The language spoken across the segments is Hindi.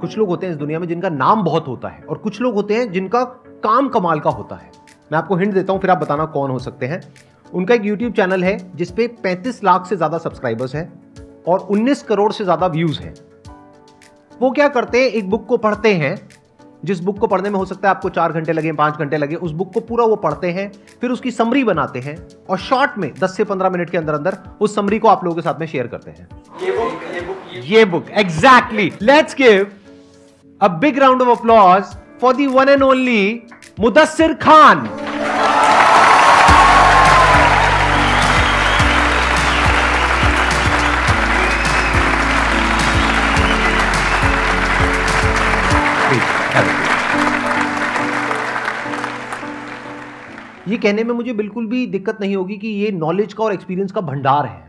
कुछ लोग होते हैं इस दुनिया में जिनका नाम बहुत होता है और कुछ लोग होते हैं जिनका काम कमाल का होता है। मैं आपको हिंट देता हूं, फिर आप बताना कौन हो सकते हैं। उनका एक YouTube चैनल है जिसपे 35 लाख से ज्यादा सब्सक्राइबर्स हैं और 19 करोड़ से ज्यादा व्यूज हैं। वो क्या करते हैं, एक बुक को पढ़ते हैं, जिस बुक को पढ़ने में हो सकता है आपको 4 घंटे लगे, 5 घंटे लगे, उस बुक को पूरा वो पढ़ते हैं, फिर उसकी समरी बनाते हैं और शॉर्ट में 10 से 15 मिनट के अंदर अंदर उस समरी को आप लोगों के साथ में शेयर करते हैं। ये book exactly. Let's give a big round of applause for the one and only Mudassir Khan. ये कहने में मुझे बिल्कुल भी दिक्कत नहीं होगी कि ये नॉलेज का और एक्सपीरियंस का भंडार है।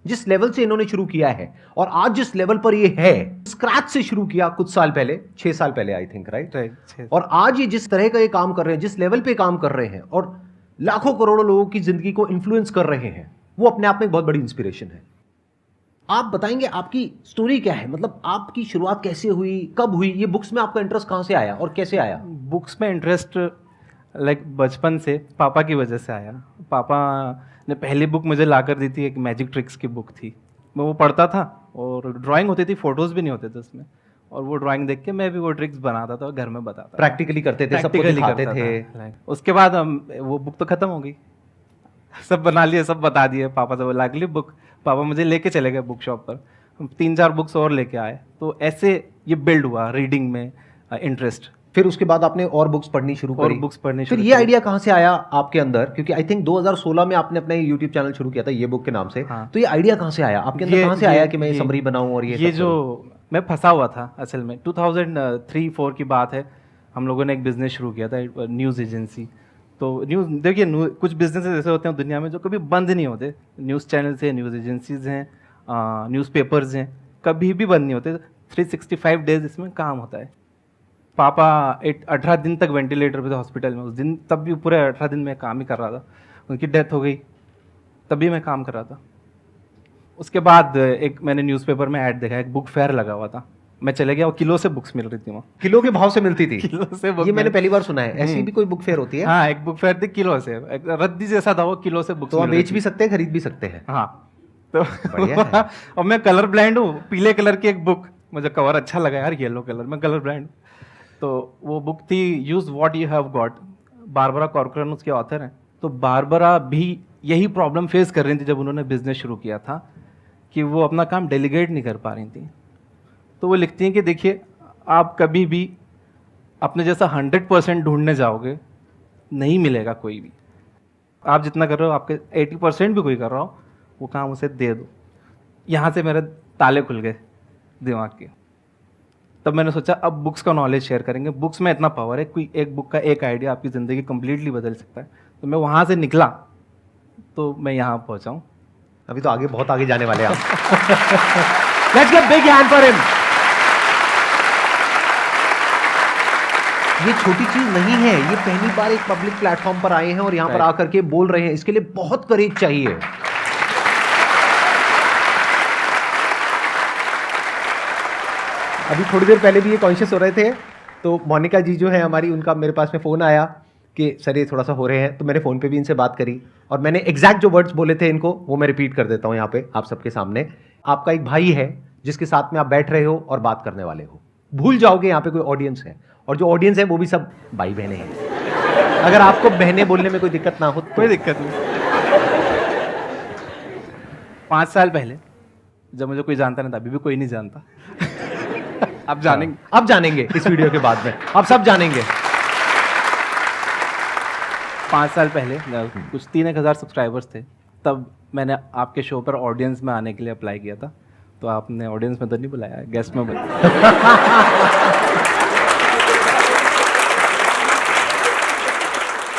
जिस लेवल से इन्होंने शुरू किया है और आज जिस लेवल पर ये है, स्क्रैच से शुरू किया कुछ साल पहले, 6 साल पहले आई थिंक, राइट। और आज ये जिस तरह का ये काम कर रहे हैं, जिस लेवल पे काम कर रहे हैं और लाखों करोड़ों लोगों की जिंदगी को इन्फ्लुएंस कर रहे हैं, वो अपने आप में एक बहुत बड़ी इंस्पिरेशन है। आप बताएंगे आपकी स्टोरी क्या है, मतलब आपकी शुरुआत कैसे हुई, कब हुई, ये बुक्स में आपका इंटरेस्ट कहां से आया और कैसे आया? बुक्स में इंटरेस्ट बचपन से पापा की वजह से आया। पापा ने पहली बुक मुझे ला कर दी थी, एक मैजिक ट्रिक्स की बुक थी। मैं वो पढ़ता था और ड्राइंग होती थी, फोटोज़ भी नहीं होते थे उसमें, और वो ड्राइंग देख के मैं भी वो ट्रिक्स बनाता था और घर में बताता। प्रैक्टिकली करते थे, सबको दिखाते थे। उसके बाद वो बुक तो ख़त्म हो गई, सब बना लिए, सब बता दिए। पापा से वो ला ली बुक, पापा मुझे लेके चले गए बुक शॉप पर, 3-4 बुक्स और लेके आए। तो ऐसे ये बिल्ड हुआ रीडिंग में इंटरेस्ट। फिर उसके बाद आपने और बुक्स पढ़नी शुरू करी। बुक्स पढ़नी फिर ये आइडिया कहाँ से आया आपके अंदर? क्योंकि आई थिंक 2016 में आपने अपना YouTube चैनल शुरू किया था ये बुक के नाम से। हाँ। तो ये आइडिया कहाँ से आया आपके अंदर, कहाँ से आया कि मैं ये समरी बनाऊं? और ये जो मैं फंसा हुआ था असल में 2003-4 की बात है। हम लोगों ने एक बिजनेस शुरू किया था, न्यूज़ एजेंसी। तो न्यूज़ देखिए, कुछ बिजनेस ऐसे होते हैं दुनिया में जो कभी बंद नहीं होते। न्यूज़ चैनल्स हैं, न्यूज़ एजेंसीज हैं, न्यूज़पेपर्स हैं, कभी भी बंद नहीं होते। 365 डेज इसमें काम होता है। पापा 18 दिन तक वेंटिलेटर पे थे हॉस्पिटल में उस दिन, तब भी पूरे 18 दिन मैं काम ही कर रहा था। उनकी डेथ हो गई, तभी मैं काम कर रहा था। उसके बाद एक मैंने न्यूज़पेपर में ऐड देखा, एक बुक फेयर लगा हुआ था। मैं चले गया और किलो से बुक्स मिल रही थी वहाँ। किलो के भाव से मिलती थी? किलो से बुक। ये मैंने पहली बार सुना है। ऐसी भी कोई बुक फेयर होती है? हाँ, एक बुक फेयर थी किलो से, एक रद्दी जैसा था वो, किलो से बुक्स। तो आप बेच भी सकते हैं, खरीद भी सकते हैं। हाँ, तो और मैं कलर ब्लाइंड हूँ। पीले कलर की एक बुक, मुझे कवर अच्छा लगा यार, येलो कलर में कलर ब्लाइंड। तो वो बुक थी use what you have got, Barbara Corcoran उसके ऑथर हैं। तो बारबरा भी यही प्रॉब्लम फेस कर रही थी जब उन्होंने बिजनेस शुरू किया था, कि वो अपना काम डेलीगेट नहीं कर पा रही थी। तो वो लिखती हैं कि देखिए, आप कभी भी अपने जैसा 100% ढूंढने जाओगे, नहीं मिलेगा कोई भी। आप जितना कर रहे हो, आपके 80% भी कोई कर रहा हो, वो काम उसे दे दो। यहाँ से मेरे ताले खुल गए दिमाग के। तब मैंने सोचा अब बुक्स का नॉलेज शेयर करेंगे। बुक्स में इतना पावर है, कोई एक बुक का एक आइडिया आपकी ज़िंदगी कंप्लीटली बदल सकता है। तो मैं वहाँ से निकला तो मैं यहाँ पहुँचा हूँ। अभी तो आगे, बहुत आगे जाने वाले हैं आप। Let's give big hand for him. ये छोटी चीज नहीं है, ये पहली बार एक पब्लिक प्लेटफॉर्म पर आए हैं और यहाँ पर आकर के बोल रहे हैं। इसके लिए बहुत करेज चाहिए। अभी थोड़ी देर पहले भी ये कॉन्शियस हो रहे थे, तो मोनिका जी जो है हमारी, उनका मेरे पास में फ़ोन आया कि सर ये थोड़ा सा हो रहे हैं। तो मैंने फ़ोन पे भी इनसे बात करी और मैंने एग्जैक्ट जो वर्ड्स बोले थे इनको, वो मैं रिपीट कर देता हूँ यहाँ पे आप सबके सामने। आपका एक भाई है जिसके साथ में आप बैठ रहे हो और बात करने वाले हो। भूल जाओगे यहाँ पे कोई ऑडियंस है, और जो ऑडियंस है वो भी सब भाई बहनें हैं। अगर आपको बहनें बोलने में कोई दिक्कत ना हो तो कोई दिक्कत नहीं। 5 साल पहले जब मुझे कोई जानता नहीं था, अभी भी कोई नहीं जानता। अब जानेंगे, अब जानेंगे इस वीडियो के बाद में, अब सब जानेंगे। 5 साल पहले कुछ 3-1 हज़ार सब्सक्राइबर्स थे। तब मैंने आपके शो पर ऑडियंस में आने के लिए अप्लाई किया था। तो आपने ऑडियंस में तो नहीं बुलाया, गेस्ट में बुलाया।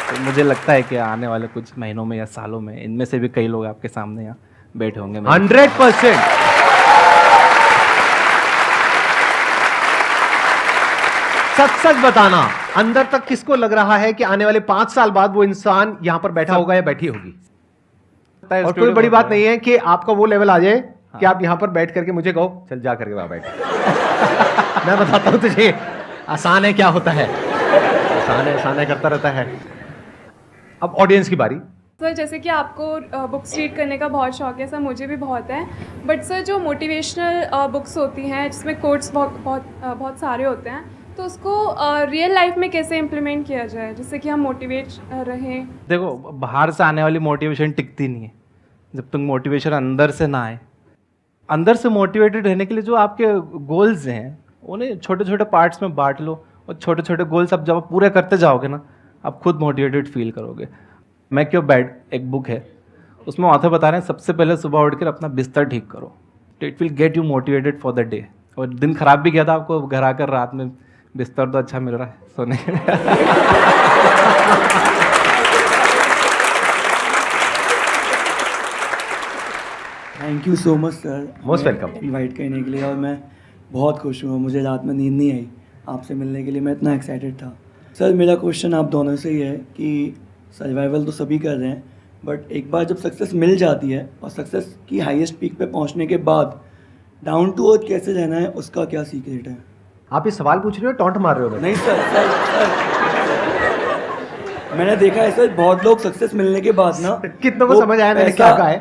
तो मुझे लगता है कि आने वाले कुछ महीनों में या सालों में इनमें से भी कई लोग आपके सामने यहाँ बैठे होंगे। 100%। सच बताना, अंदर तक किसको लग रहा है कि आने वाले 5 साल बाद वो इंसान यहां पर बैठा होगा या बैठी होगी? और कोई बड़ी बात नहीं है कि आपका वो लेवल आ जाए कि आप यहां पर बैठ करके मुझे कहो चल जा करके वहां बैठ। मैं बताता हूँ तुझे आसान है क्या होता है, आसान है करता रहता है। अब ऑडियंस की बारी। सर जैसे कि आपको बुक्स रीड करने का बहुत शौक है सर, मुझे भी बहुत है, बट सर जो मोटिवेशनल बुक्स होती हैं जिसमें कोट्स बहुत सारे होते हैं, तो उसको रियल लाइफ में कैसे इम्प्लीमेंट किया जाए जिससे कि हम मोटिवेट रहें? देखो, बाहर से आने वाली मोटिवेशन टिकती नहीं है जब तक मोटिवेशन अंदर से ना आए। अंदर से मोटिवेटेड रहने के लिए जो आपके गोल्स हैं उन्हें छोटे छोटे पार्ट्स में बांट लो, और छोटे छोटे गोल्स आप जब पूरे करते जाओगे ना, आप खुद मोटिवेटेड फील करोगे। मेक योर बेड एक बुक है, उसमें ऑथर बता रहे हैं सबसे पहले सुबह उठकर अपना बिस्तर ठीक करो, तो it will get you motivated for the day. और दिन खराब भी गया था आपको, घर आकर रात में बिस्तर तो अच्छा मिल रहा है सोने के लिए। Thank you so much sir, Most welcome. Invite करने के लिए। और मैं बहुत खुश हूँ, मुझे रात में नींद नहीं आई आपसे मिलने के लिए, मैं इतना एक्साइटेड था। सर मेरा क्वेश्चन आप दोनों से ही है कि सर्वाइवल तो सभी कर रहे हैं, बट एक बार जब सक्सेस मिल जाती है और सक्सेस की हाईएस्ट पीक पे पहुंचने के बाद डाउन टू अर्थ कैसे रहना है, उसका क्या सीक्रेट है? आप ये सवाल पूछ रहे हो, टॉन्ट मार रहे हो? नहीं सर, मैंने देखा है सर, बहुत लोग सक्सेस मिलने के बाद ना कितनों को वो समझ आया मैंने क्या कहा है?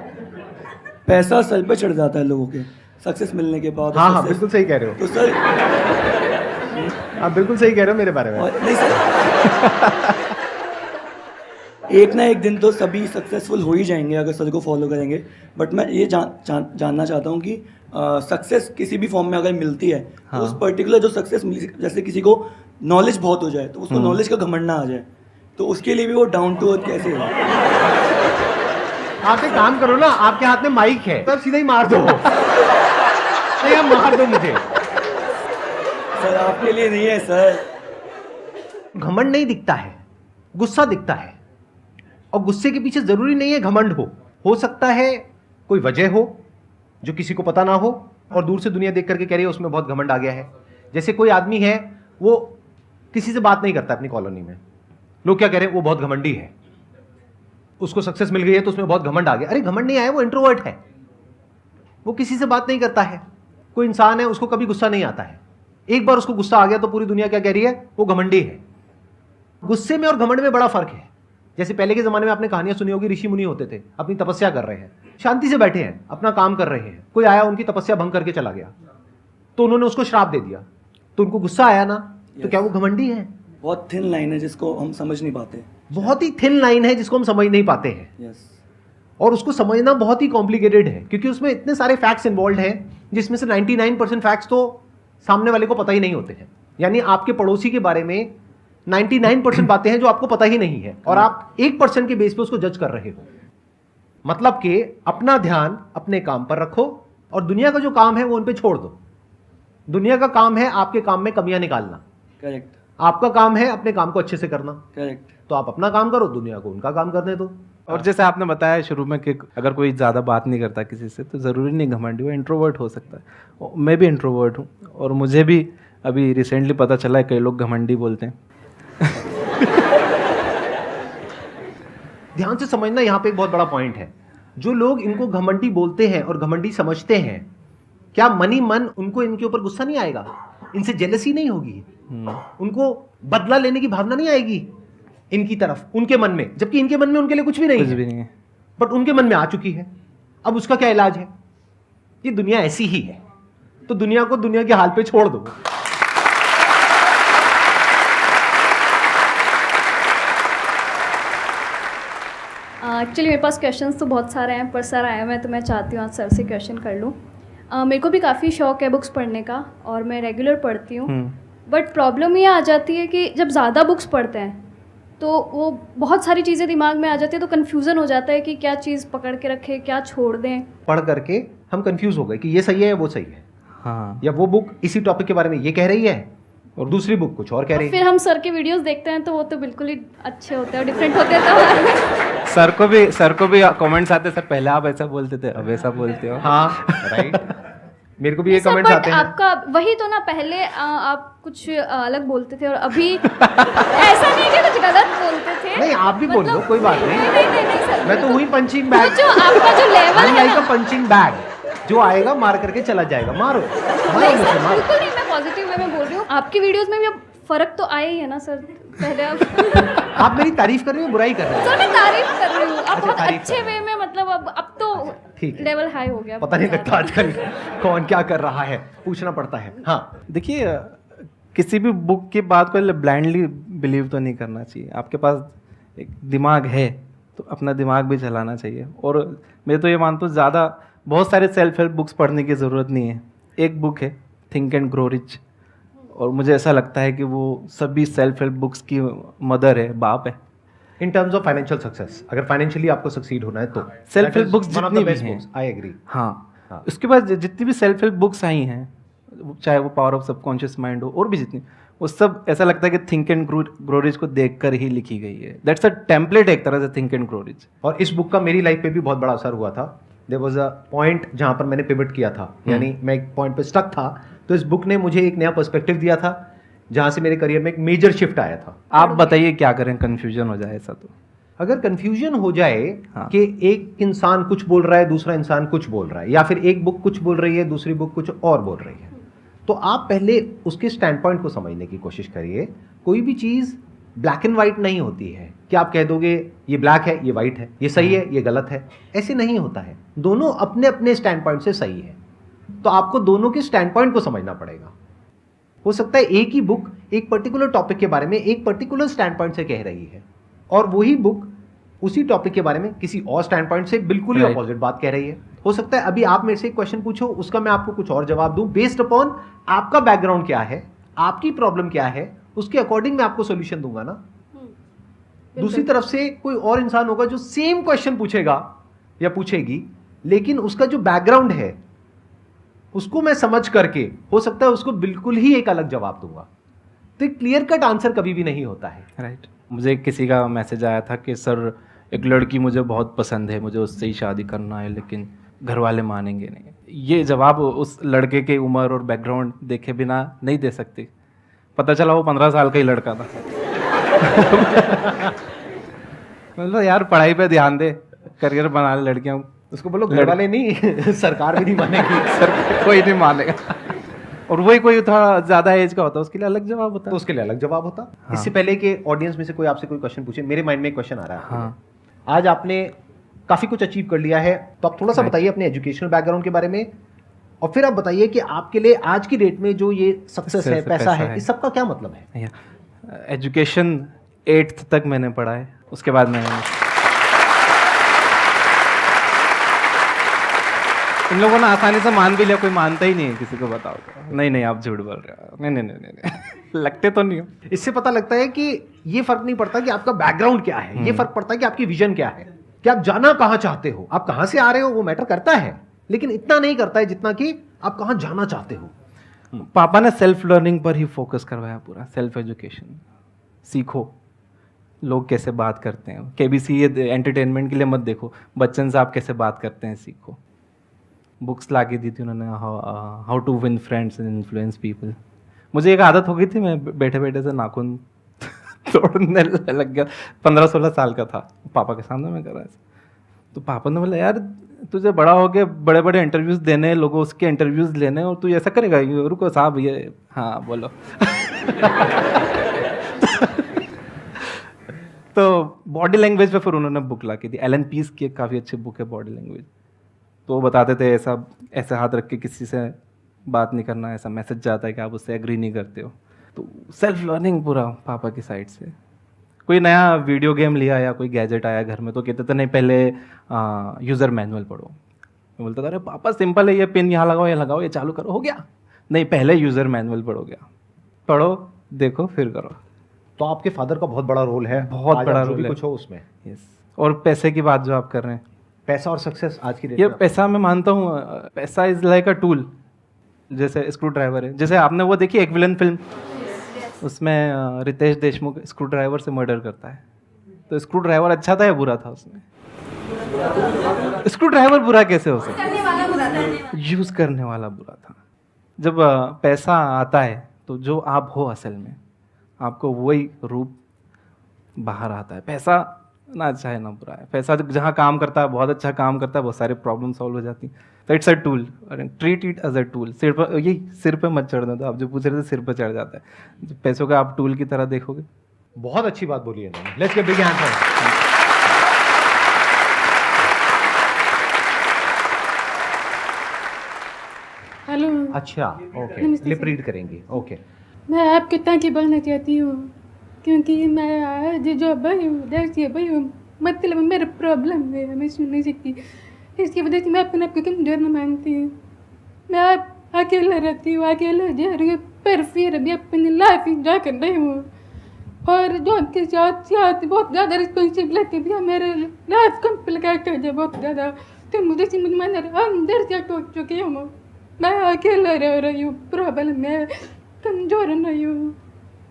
पैसा सर पे चढ़ जाता है लोगों के सक्सेस मिलने के बाद। हाँ, success- बिल्कुल सही कह रहे हो। तो सर आप बिल्कुल सही कह रहे हो मेरे बारे में। नहीं सर, एक ना एक दिन तो सभी सक्सेसफुल हो ही जाएंगे अगर सर को फॉलो करेंगे, बट मैं ये जानना चाहता हूँ कि सक्सेस किसी भी फॉर्म में अगर मिलती है तो उस पर्टिकुलर जो सक्सेस, जैसे किसी को नॉलेज बहुत हो जाए तो उसको नॉलेज का घमंड ना आ जाए, तो उसके लिए भी वो डाउन टू अर्थ कैसे है? आप एक काम करो ना, आपके हाथ में माइक है, तब सीधा ही मार दो। नहीं, आप मार दो मुझे। सर आपके लिए नहीं है सर। घमंड नहीं दिखता है, गुस्सा दिखता है, और गुस्से के पीछे जरूरी नहीं है घमंड हो सकता है कोई वजह हो जो किसी को पता ना हो, और दूर से दुनिया देख करके कह रही है उसमें बहुत घमंड आ गया है। जैसे कोई आदमी है, वो किसी से बात नहीं करता अपनी कॉलोनी में, लोग क्या कह रहे हैं, वो बहुत घमंडी है, उसको सक्सेस मिल गई है तो उसमें बहुत घमंड आ गया। अरे घमंड नहीं आया, वो इंट्रोवर्ट है, वो किसी से बात नहीं करता है। कोई इंसान है, उसको कभी गुस्सा नहीं आता है, एक बार उसको गुस्सा आ गया तो पूरी दुनिया क्या कह रही है, वो घमंडी है। गुस्से में और घमंड में बड़ा फर्क है। जैसे पहले के जमाने में आपने कहानियां सुनी होगी, ऋषि मुनि होते थे, अपनी तपस्या कर रहे हैं, शांति से बैठे हैं, अपना काम कर रहे हैं, कोई आया उनकी तपस्या भंग करके चला गया तो उन्होंने उसको श्राप दे दिया, तो उनको गुस्सा आया ना, तो क्या वो घमंडी है? बहुत थिन लाइन है जिसको हम समझ नहीं पाते। बहुत ही थिन लाइन है जिसको हम समझ नहीं पाते हैं। यस। और उसको समझना बहुत ही कॉम्प्लिकेटेड है, क्योंकि उसमें इतने सारे फैक्ट्स इन्वॉल्व हैं जिसमें से 99% फैक्ट्स तो सामने वाले को पता ही नहीं होते हैं। यानी आपके पड़ोसी के बारे में 99% बातें हैं जो आपको पता ही नहीं है, और आप 1% के बेस पे उसको जज कर रहे हो। मतलब कि अपना ध्यान अपने काम पर रखो, और दुनिया का जो काम है वो उन पे छोड़ दो। दुनिया का काम है आपके काम में कमियां निकालना, करेक्ट। आपका काम है अपने काम को अच्छे से करना। करेक्ट। तो आप अपना काम करो, दुनिया को उनका काम करने दो। और जैसे आपने बताया शुरू में कि अगर कोई ज़्यादा बात नहीं करता किसी से तो ज़रूरी नहीं घमंडी, वो इंट्रोवर्ट हो सकता है। मैं भी इंट्रोवर्ट हूँ, और मुझे भी अभी रिसेंटली पता चला है कई लोग घमंडी बोलते हैं। ध्यान से समझना, यहाँ पे एक बहुत बड़ा पॉइंट है। जो लोग इनको घमंडी बोलते हैं और घमंडी समझते हैं, क्या मनी मन उनको इनके ऊपर गुस्सा नहीं आएगा, इनसे जेलसी नहीं होगी, उनको बदला लेने की भावना नहीं आएगी इनकी तरफ, उनके मन में, जबकि इनके मन में उनके लिए कुछ भी नहीं कुछ है, भी नहीं है, बट उनके मन में आ चुकी है। अब उसका क्या इलाज है? ये दुनिया ऐसी ही है, तो दुनिया को दुनिया के हाल पे छोड़ दो। एक्चुअली मेरे पास क्वेश्चंस तो बहुत सारे हैं, पर सर आए हुए हैं तो मैं चाहती हूँ आज सर से क्वेश्चन कर लूँ। मेरे को भी काफ़ी शौक है बुक्स पढ़ने का, और मैं रेगुलर पढ़ती हूँ, बट प्रॉब्लम ये आ जाती है कि जब ज़्यादा बुक्स पढ़ते हैं तो वो बहुत सारी चीज़ें दिमाग में आ जाती है, तो कन्फ्यूज़न हो जाता है कि क्या चीज़ पकड़ के रखें, क्या छोड़ दें। पढ़ करके हम कंफ्यूज हो गए कि ये सही है या वो सही है, हाँ, या वो बुक इसी टॉपिक के बारे में ये कह रही है और दूसरी बुक कुछ और कह रही है। फिर हम सर के वीडियोस देखते हैं तो वो तो बिल्कुल ही अच्छे होते हैं और डिफरेंट होते हैं। तो सर को भी कमेंट्स आते, सर पहले आप ऐसा बोलते थे अब ऐसा बोलते हो। हाँ, राइट। मेरे को भी ये सर, कमेंट्स but आते हैं। आपका वही तो ना, पहले आप कुछ अलग बोलते थे और अभी ऐसा नहीं कि कुछ गलत बोलते थे। नहीं, आप भी बोल लो, कोई बात नहीं। नहीं सर, मैं तो हुई पंचिंग बैग, जो आपका जो लेवल है लाइक अ पंचिंग बैग, जो आएगा मार करके चला जाएगा। मारो नहीं मुझे, सर, मारो। बिल्कुल नहीं, मैं पॉजिटिव वे में बोल रही हूँ, आपकी वीडियोस में भी अब फ़र्क तो आया ही है ना सर। पहले आप आप मेरी तारीफ कर रहे हो, बुराई कर रहे हो? सर मैं तारीफ कर रही हूँ, अब अच्छा, बहुत तारीफ अच्छे कर रहे वे में, मतलब अब तो ठीक है। लेवल हाई हो गया। पता नहीं लगता आजकल कौन क्या कर रहा है, पूछना पड़ता है। हाँ, देखिए किसी भी बुक की बात को ब्लाइंडली बिलीव तो नहीं करना चाहिए। आपके पास एक दिमाग है तो अपना दिमाग भी चलाना चाहिए। और मैं तो ये मानता हूँ ज़्यादा बहुत सारे सेल्फ हेल्प बुक्स पढ़ने की ज़रूरत नहीं है। एक बुक है थिंक एंड ग्रो रिच, और मुझे ऐसा लगता है कि वो सभी सेल्फ हेल्प बुक्स की मदर है, बाप है। In terms of financial success, अगर फाइनेंशियली आपको सक्सीड होना है तो सेल्फ हेल्प बुक्स जितनी भी हैं, आई एग्री। हाँ, उसके बाद जितनी भी सेल्फ हेल्प बुक्स आई हैं, चाहे वो पावर ऑफ सबकॉन्शियस माइंड हो और भी जितनी, वो सब ऐसा लगता है कि थिंक एंड ग्रो रिच को देखकर ही लिखी गई है। दैट्स अ टेम्पलेट एक तरह से, थिंक एंड ग्रो रिच। और इस बुक का मेरी लाइफ पे भी बहुत बड़ा असर हुआ था। देयर वाज अ पॉइंट जहाँ पर मैंने पिवट किया था, यानी मैं एक पॉइंट पे स्टक था, तो इस बुक ने मुझे एक नया पर्सपेक्टिव दिया था, जहाँ से मेरे करियर में एक मेजर शिफ्ट आया था। आप बताइए क्या करें, कंफ्यूजन हो जाए ऐसा तो? अगर कंफ्यूजन हो जाए हाँ। कि एक इंसान कुछ बोल रहा है, दूसरा इंसान कुछ बोल रहा है, या फिर एक बुक कुछ बोल रही है, दूसरी बुक कुछ और बोल रही है, तो आप पहले उसके स्टैंड पॉइंट को समझने की कोशिश करिए। कोई भी चीज़ ब्लैक एंड वाइट नहीं होती है कि आप कह दोगे ये ब्लैक है, ये वाइट है, ये सही है, ये गलत है। ऐसे नहीं होता है। दोनों अपने अपने स्टैंड पॉइंट से सही है, तो आपको दोनों के स्टैंड पॉइंट को समझना पड़ेगा। हो सकता है एक ही बुक एक पर्टिकुलर टॉपिक के बारे में एक पर्टिकुलर स्टैंड पॉइंट से कह रही है, और वही बुक उसी टॉपिक के बारे में किसी और स्टैंड पॉइंट से बिल्कुल ही Right. अपोजिट बात कह रही है। हो सकता है अभी आप मेरे से एक क्वेश्चन पूछो, उसका मैं आपको कुछ और जवाब दूं, बेस्ड अपॉन आपका बैकग्राउंड क्या है, आपकी प्रॉब्लम क्या है, उसके अकॉर्डिंग मैं आपको सोल्यूशन दूंगा ना। दूसरी तरफ से कोई और इंसान होगा जो सेम क्वेश्चन पूछेगा या पूछेगी, लेकिन उसका जो बैकग्राउंड है उसको मैं समझ करके हो सकता है उसको बिल्कुल ही एक अलग जवाब दूंगा। तो क्लियर कट आंसर कभी भी नहीं होता है। राइट। मुझे किसी का मैसेज आया था कि सर एक लड़की मुझे बहुत पसंद है, मुझे उससे ही शादी करना है, लेकिन घर वाले मानेंगे नहीं। ये जवाब उस लड़के के उम्र और बैकग्राउंड देखे बिना नहीं दे सकते। पता चला वो 15 साल का ही लड़का था। मतलब यार पढ़ाई पे ध्यान दे, करियर बना ले लड़कियां। उसको बोलो घर वाले नहीं सरकार भी नहीं मानेगी। सर कोई नहीं मानेगा। और वही कोई थोड़ा ज़्यादा एज का होता है, उसके लिए अलग जवाब होता तो है। उसके लिए अलग जवाब होता। हाँ। इससे पहले कि ऑडियंस में से कोई आपसे कोई क्वेश्चन पूछे, मेरे माइंड में एक क्वेश्चन आ रहा है। हाँ। आज आपने काफ़ी कुछ अचीव कर लिया है, तो आप थोड़ा सा बताइए अपने एजुकेशनल बैकग्राउंड के बारे में, और फिर आप बताइए कि आपके लिए आज की डेट में जो ये सक्सेस है, पैसा है, इस सब का क्या मतलब है? एजुकेशन 8th तक मैंने पढ़ा है, उसके बाद मैंने इन लोगों ने आसानी से मान भी लिया, कोई मानता ही नहीं है किसी को बताओ तो। नहीं आप झूठ बोल रहे हो, नहीं लगते तो नहीं हो। इससे पता लगता है कि ये फर्क नहीं पड़ता कि आपका बैकग्राउंड क्या है, ये फर्क पड़ता है कि आपकी विजन क्या है, कि आप जाना कहाँ चाहते हो। आप कहाँ से आ रहे हो वो मैटर करता है, लेकिन इतना नहीं करता है जितना कि आप कहाँ जाना चाहते हो। पापा ने सेल्फ लर्निंग पर ही फोकस करवाया, पूरा सेल्फ एजुकेशन। सीखो लोग कैसे बात करते हैं, केबीसी ये एंटरटेनमेंट के लिए मत देखो, बच्चन से आप कैसे बात करते हैं सीखो। बुक्स ला के दी थी उन्होंने, how to win friends and influence people. मुझे एक आदत हो गई थी, मैं बैठे बैठे से नाखून तोड़ने लग गया। 15-16 साल का था, पापा के सामने मैं कर रहा था। तो पापा ने बोला यार तुझे बड़ा हो गया, बड़े बड़े इंटरव्यूज़ देने, लोगों उसके इंटरव्यूज़ लेने, और तू ऐसा करेगा? रुको साहब ये, हाँ बोलो। तो बॉडी लैंग्वेज पे फिर उन्होंने बुक ला के दी। एलन पीस की एक काफ़ी अच्छी बुक है बॉडी लैंग्वेज। तो वो बताते थे ऐसे हाथ रख के किसी से बात नहीं करना, ऐसा मैसेज जाता है कि आप उससे एग्री नहीं करते हो। तो सेल्फ लर्निंग पूरा पापा की साइड से। कोई नया वीडियो गेम लिया या कोई गैजेट आया घर में तो कहते थे नहीं पहले यूज़र मैनुअल पढ़ो। मैं बोलता था अरे पापा सिंपल है, ये पिन यहाँ लगाओ, ये लगाओ, ये चालू करो, हो गया। नहीं पहले यूज़र मैनुअल पढ़ो, देखो फिर करो। तो आपके फादर का बहुत बड़ा रोल है, बहुत आज बड़ा आप जो रोल भी है। कुछ हो उसमें। यस। और पैसे की बात जो आप कर रहे हैं, पैसा और सक्सेस आज की डेट ये में पैसा मैं मानता हूँ, पैसा इज लाइक अ टूल। जैसे स्क्रू ड्राइवर है, जैसे आपने वो देखी एक विलन फिल्म, उसमें रितेश देशमुख स्क्रू ड्राइवर से मर्डर करता है। तो स्क्रू ड्राइवर अच्छा था या बुरा था उसमें? स्क्रू ड्राइवर बुरा कैसे हो सकता? यूज करने वाला बुरा था। जब पैसा आता है तो जो आप हो असल में, आपको वही रूप बाहर आता है। पैसा ना अच्छा है ना बुरा है। पैसा जहाँ काम करता है, बहुत अच्छा काम करता है, बहुत सारे प्रॉब्लम सॉल्व हो जाती हैं। तो it's a tool, treat it as a tool. सिर पे मत चढ़ने दो। आप जो पूछ रहे थे सिर पे चढ़ जाता है, पैसों का आप टूल की तरह देखोगे। बहुत अच्छी बात बोली है इन्होंने। Let's give big hand for him. Hello, अच्छा, ओके, नमस्ते लिप सर। रीड करेंगी, ओके। मैं आपके ताकि बोलना चाहती हूँ क्योंकि मैं आज जो भाई हूँ देखिए भाई हूँ, मतलब मेरा प्रॉब्लम है, मैं सुन नहीं सकती, इसकी वजह से मैं अपने आप को कमजोर न मानती हूँ। मैं आप अकेला रहती हूँ, अकेला जा रही हूँ, पर फिर भी अपनी लाइफ इंजॉय कर रही हूँ। और जो आपके साथ साथ बहुत ज़्यादा रिस्पॉन्सिबिलिटी भी है, मेरे लाइफ कॉम्प्लिकेटेड है बहुत ज़्यादा, तो मुझे समझ में नहीं आ रहा, अंदर से टूट चुकी हूँ। मैं अकेला रह रही हूँ, प्रॉब्लम है, कमजोर नहीं हूँ,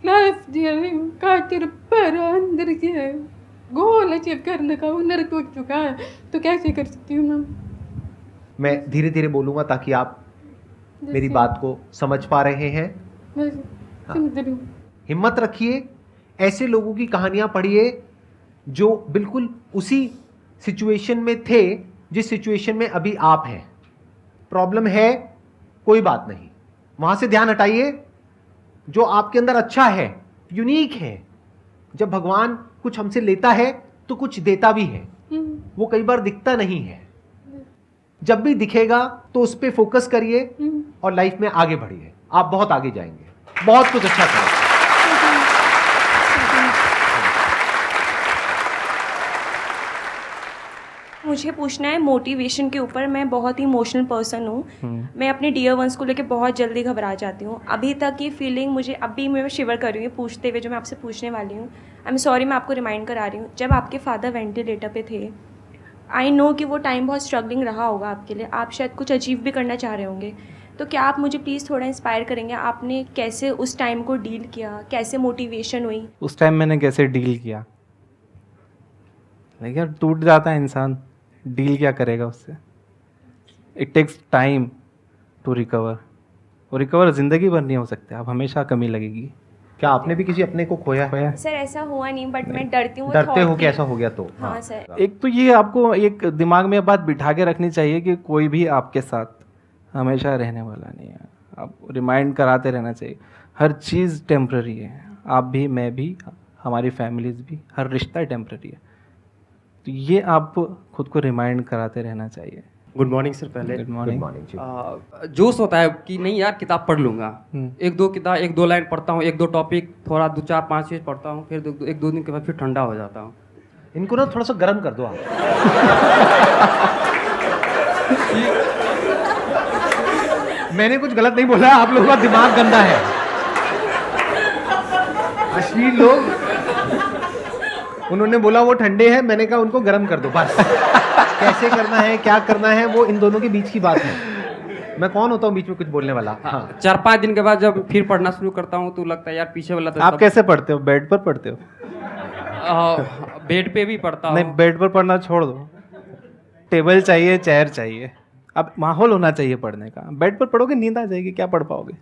लाइफ जी रही हूँ खातिर, पर अंदर से गोल अचीव करने का हुनर टूट चुका है, तो कैसे कर सकती हूँ मैम? मैं धीरे धीरे बोलूंगा ताकि आप मेरी जैसे- बात को समझ पा रहे हैं। मैं समझ रही हूँ। हिम्मत रखिए, ऐसे लोगों की कहानियां पढ़िए जो बिल्कुल उसी सिचुएशन में थे जिस सिचुएशन में अभी आप हैं। प्रॉब्लम है, कोई बात नहीं, वहां से ध्यान हटाइए। जो आपके अंदर अच्छा है, यूनिक है। जब भगवान कुछ हमसे लेता है तो कुछ देता भी है, वो कई बार दिखता नहीं है। जब भी दिखेगा तो उस पर फोकस करिए और लाइफ में आगे बढ़िए। आप बहुत आगे जाएंगे, बहुत कुछ अच्छा करेंगे। मुझे पूछना है मोटिवेशन के ऊपर। मैं बहुत ही इमोशनल पर्सन हूँ। मैं अपने डियर वंस को लेकर बहुत जल्दी घबरा जाती हूँ। अभी तक ये फीलिंग मुझे अभी मैं शिवर कर रही हूँ पूछते हुए, जो मैं आपसे पूछने वाली हूँ। आई एम सॉरी, मैं आपको रिमाइंड करा रही हूँ। जब आपके फादर वेंटिलेटर पे थे, आई नो कि वो टाइम बहुत स्ट्रगलिंग रहा होगा आपके लिए। आप शायद कुछ अचीव भी करना चाह रहे होंगे, तो क्या आप मुझे प्लीज़ थोड़ा इंस्पायर करेंगे? आपने कैसे उस टाइम को डील किया, कैसे मोटिवेशन हुई? उस टाइम मैंने कैसे डील किया? देखिए, टूट जाता है इंसान, डील क्या करेगा उससे? It takes time to recover. और रिकवर ज़िंदगी भर नहीं हो सकते, आप हमेशा कमी लगेगी। क्या आपने भी किसी अपने को खोया है? सर ऐसा हुआ नहीं, बट मैं डरती हूँ। डरते हो कि ऐसा हो गया तो? हाँ सर। एक तो ये आपको एक दिमाग में बात बिठा के रखनी चाहिए कि कोई भी आपके साथ हमेशा रहने वाला नहीं है। आप रिमाइंड कराते रहना चाहिए, हर चीज़ टेम्प्ररी है। आप भी, मैं भी, हमारी फैमिलीज भी, हर रिश्ता टेम्प्ररी है। तो ये आप खुद को रिमाइंड कराते रहना चाहिए। Good morning sir. पहले गुड गुड मॉर्निंग। मॉर्निंग जी। जोश होता है कि नहीं यार किताब पढ़ लूँगा, एक दो किताब, एक दो लाइन पढ़ता हूँ, एक दो टॉपिक थोड़ा 2-4-5 पेज पढ़ता हूँ, फिर एक दो दिन के बाद फिर ठंडा हो जाता हूँ। इनको ना थोड़ा सा गर्म कर दो आप। मैंने कुछ गलत नहीं बोला, आप लोगों का दिमाग गंदा है। अश्लील लोग, उन्होंने बोला वो ठंडे हैं, मैंने कहा उनको गर्म कर दो बस। कैसे करना है, क्या करना है, वो इन दोनों के बीच की बात है। मैं कौन होता हूँ बीच में कुछ बोलने वाला? हाँ। 4-5 दिन के बाद जब फिर पढ़ना शुरू करता हूँ तो लगता है यार पीछे वाला तो आप कैसे पढ़ते हो? बेड पर पढ़ते हो? बेड पे भी पढ़ता नहीं, हूँ। बेड पर पढ़ना छोड़ दो, टेबल चाहिए, चेयर चाहिए। अब माहौल होना चाहिए पढ़ने का। बेड पर पढ़ोगे नींद आ जाएगी, क्या पढ़ पाओगे?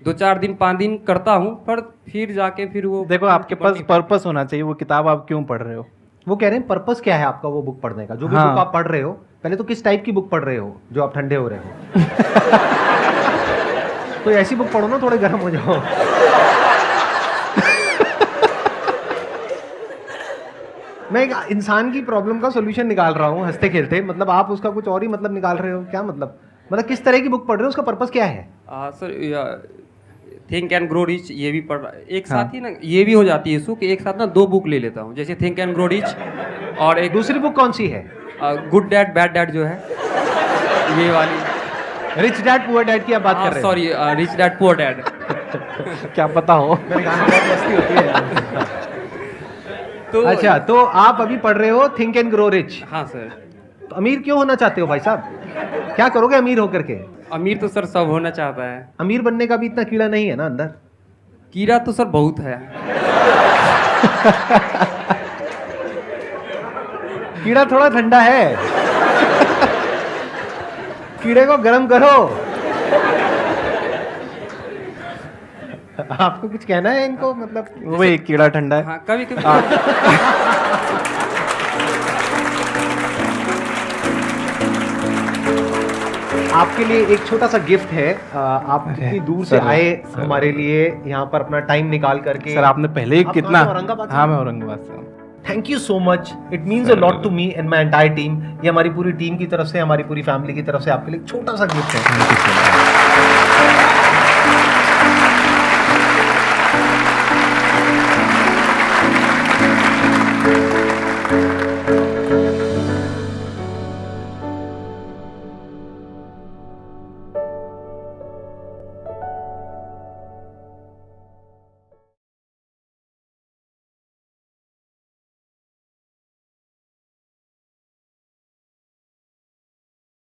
2-4 दिन 5 दिन करता हूँ, पर फिर जाके फिर वो देखो, आपके पास पर्पस होना चाहिए। वो किताब आप क्यों पढ़ रहे हो? वो कह रहे हैं पर्पस क्या है आपका वो बुक पढ़ने का? जो भी हाँ। बुक आप पढ़ रहे हो, पहले तो किस टाइप की बुक पढ़ रहे हो जो आप ठंडे हो रहे हो? तो ऐसी बुक पढ़ो ना, थोड़े गर्म हो जाओ। मैं एक इंसान की प्रॉब्लम का सॉल्यूशन निकाल रहा हूँ हंसते खेलते, मतलब आप उसका कुछ और ही मतलब निकाल रहे हो। क्या मतलब किस तरह की बुक पढ़ रहे हो, उसका पर्पस क्या है? Sir think and grow rich ये भी पढ़ रहा है एक साथ ही ना। ये भी हो जाती है इशू कि एक साथ ना 2 बुक ले लेता हूँ, जैसे थिंक एंड ग्रो रिच और एक दूसरी बुक कौन सी है? गुड डैड बैड डैड जो है, ये वाली। रिच डैड पुअर डैड की आप बात कर रहे हैं? Sorry, rich dad poor dad. क्या पता हो। मैंने कहा बहुत मस्ती होती है यार। तो अच्छा, तो आप अभी पढ़ रहे हो थिंक एंड ग्रो रिच। हाँ सर। तो अमीर क्यों होना चाहते हो भाई साहब? क्या करोगे अमीर होकर के? अमीर तो सर सब होना चाहता है, अमीर बनने का भी इतना कीड़ा नहीं है ना अंदर। कीड़ा तो सर बहुत है। कीड़ा थोड़ा ठंडा है, कीड़े को गर्म करो। आपको कुछ कहना है इनको, मतलब वही कीड़ा ठंडा है। हाँ, कभी कभी आपके लिए एक छोटा सा गिफ्ट है। आप कितनी दूर से सर, आए सर। हमारे लिए यहाँ पर अपना टाइम निकाल करके। सर आपने पहले ही आप कितना, कहाँ से, औरंगाबाद से? हाँ मैं औरंगाबाद से हूँ। Thank you so much, it means a lot to me and my entire team. ये हमारी पूरी टीम की तरफ से, हमारी पूरी फैमिली की तरफ से आपके लिए एक छोटा सा गिफ्ट है। Thank you so much.